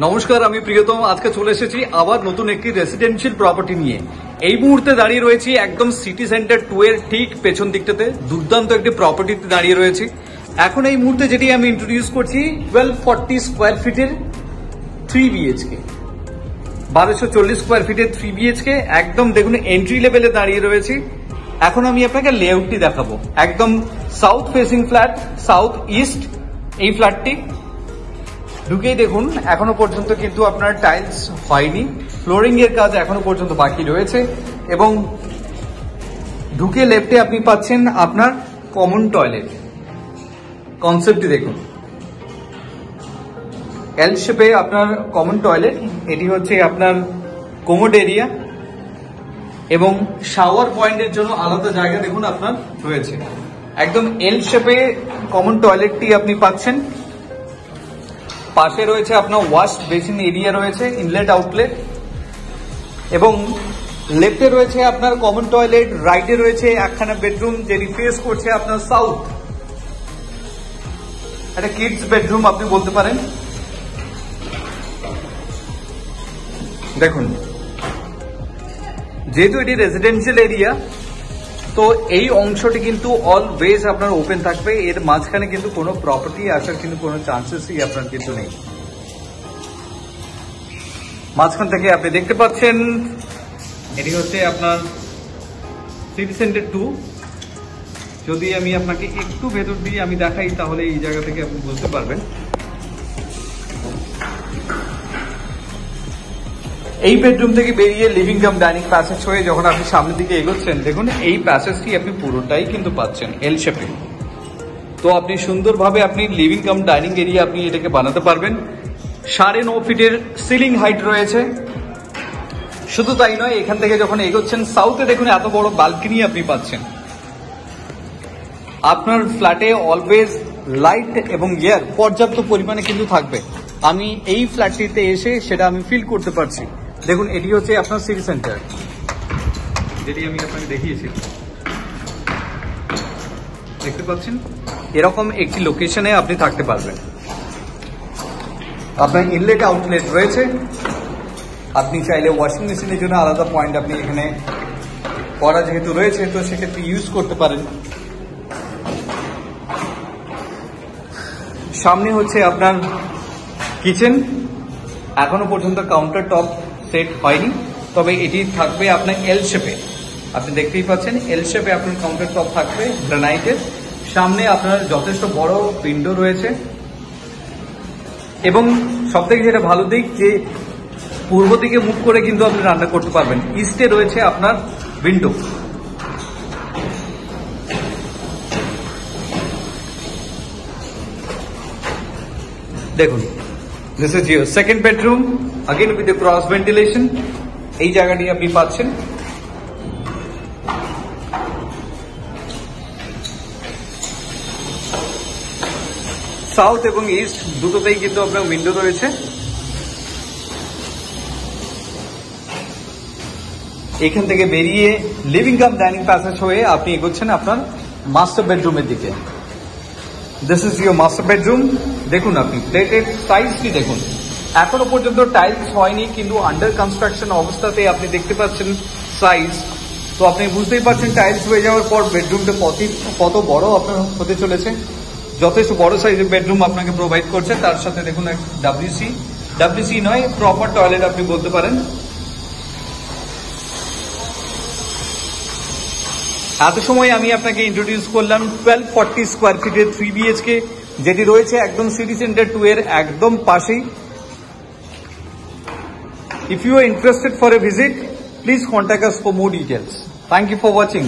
নমস্কার, আমি প্রিয়তম। আজকে চলে এসেছি আবার নতুন একটি রেসিডেন্সিয়াল প্রপার্টি নিয়ে। এই মুহূর্তে দাঁড়িয়ে রয়েছি একদম সিটি সেন্টার 2 এর ঠিক পেছন দিকটাতে দুর্দান্ত একটি প্রপার্টিতে দাঁড়িয়ে রয়েছি। এখন এই মুহূর্তে যেটি আমি ইন্ট্রোডিউস করছি 1240 স্কোয়ার ফিটের 3 BHK, 1240 স্কোয়ার ফিটের 3 BHK। একদম দেখুন এন্ট্রি লেভেলে দাঁড়িয়ে রয়েছি। এখন আমি আপনাকে লেআউটটি দেখাবো। একদম south facing flat, south east এই ফ্ল্যাটটি। ঢুকেই দেখুন এখনো পর্যন্ত কিন্তু আপনার টাইলস হয়নি, ফ্লোরিং এর কাজ এখনো পর্যন্ত বাকি রয়েছে। এবং ঢুকে লেফটে আপনি পাচ্ছেন আপনার কমন টয়লেট। কনসেপ্টটি দেখুন, এল শেপে আপনার কমন টয়লেট। এটি হচ্ছে আপনার কোমোড এরিয়া এবং শাওয়ার পয়েন্টের জন্য আলাদা জায়গা দেখুন আপনার রয়েছে। একদম এল শেপে কমন টয়লেটটি আপনি পাচ্ছেন। পাশে রয়েছে আপনার ওয়াশ বেসিন এরিয়া রয়েছে, ইনলেট আউটলেট। এবং লেফটে রয়েছে আপনার কমন টয়লেট, রাইটে রয়েছে একখানা বেডরুম যেটি ফেস করছে আপনার সাউথ। একটা কিডস বেডরুম আপনি বলতে পারেন। দেখুন, যেহেতু এটি রেসিডেন্সিয়াল এরিয়া, তো এই অংশটি কিন্তু অলওয়েজ আপনার ওপেন থাকবে। এর মাঝখানে কিন্তু কোনো প্রপার্টি আসার কিন্তু কোনো চান্সেসই আপনার কিন্তু নেই। মাঝখান থেকে আপনি দেখতে পাচ্ছেন এটি হচ্ছে আপনার সিটি সেন্টার 2। যদি আমি আপনাকে একটু ভেতর দিয়ে আমি দেখাই তাহলে এই জায়গা থেকে আপনি বুঝতে পারবেন। এই বেডরুম থেকে বেরিয়ে লিভিং কাম ডাইনিং প্যাসেজ হয়ে যখন আপনি সামনের দিকে এগোচ্ছেন, দেখুন এই প্যাসেজটি আপনি পুরোটাই কিন্তু পাচ্ছেন এল শেপে। তো আপনি সুন্দরভাবে আপনি লিভিং কাম ডাইনিং এরিয়া আপনি এটাকে বানাতে পারবেন। 9.5 ফিটের সিলিং হাইট রয়েছে। শুধু তাই নয়, এখান থেকে যখন এগোচ্ছেন সাউথে দেখুন এত বড় বালকনি আপনি পাচ্ছেন। আপনার ফ্ল্যাটে অলওয়েজ লাইট এবং এয়ার পর্যাপ্ত পরিমাণে কিন্তু থাকবে। আমি এই ফ্ল্যাটটিতে এসে সেটা আমি ফিল করতে পারছি। দেখুন, এটি হচ্ছে আপনার সিটি সেন্টার, যেটি আমি আপনাকে দেখিয়েছি। দেখতে পাচ্ছেন এরকম একটি লোকেশনে আপনি থাকতে পারবেন। আপনার ইনলেট আউটলেট রয়েছে। আপনি চাইলে ওয়াশিং মেশিনের জন্য আলাদা পয়েন্ট আপনি এখানে করা যেহেতু রয়েছে, তো সেক্ষেত্রে ইউজ করতে পারেন। সামনে হচ্ছে আপনার কিচেন। এখনো পর্যন্ত কাউন্টার টপ সেট হয়নি, তবে এটি থাকবে আপনার এল শেপে। আপনি দেখতেই পাচ্ছেন এল শেপে আপনার কাউন্টার টপ থাকবে গ্রানাইটের। সামনে আপনার যথেষ্ট বড় উইন্ডো রয়েছে এবং সবথেকে যেটা ভালো দিক যে পূর্ব দিকে মুখ করে কিন্তু আপনি রান্না করতে পারবেন। ইস্টে রয়েছে আপনার উইন্ডো। দেখুন, this is your second bedroom, again with cross ventilation. এই জায়গাটি আপনি পাচ্ছেন। সাউথ এবং ইস্ট দুটোতেই কিন্তু আপনার উইন্ডো রয়েছে। এখান থেকে বেরিয়ে লিভিং কাম ডাইনিং প্যাসেজ হয়ে আপনি এগোচ্ছেন আপনার মাস্টার বেডরুমের দিকে। This is your master bedroom. দেখুন, আপনি প্লেটের সাইজটি দেখুন। এখনো পর্যন্ত টাইলস হয়নি, কিন্তু আন্ডার কনস্ট্রাকশন অবস্থাতে আপনি দেখতে পাচ্ছেন সাইজ। তো আপনি বুঝতেই পারছেন টাইলস হয়ে যাওয়ার পর বেডরুমটা কত বড় আপনার হতে চলেছে। যথেষ্ট বড় সাইজের বেডরুম আপনাকে প্রোভাইড করছে। তার সাথে দেখুন এক ডাব্লিউসি নয়, প্রপার টয়লেট আপনি বলতে পারেন। এত সময় আমি আপনাকে ইন্ট্রোডিউস করলাম 1240 স্কোয়ার ফিটের 3 BHK, যেটি রয়েছে একদম সিটি সেন্টার 2 এর একদম পাশেই। If you are interested for a visit, please contact us for more details. Thank you for watching.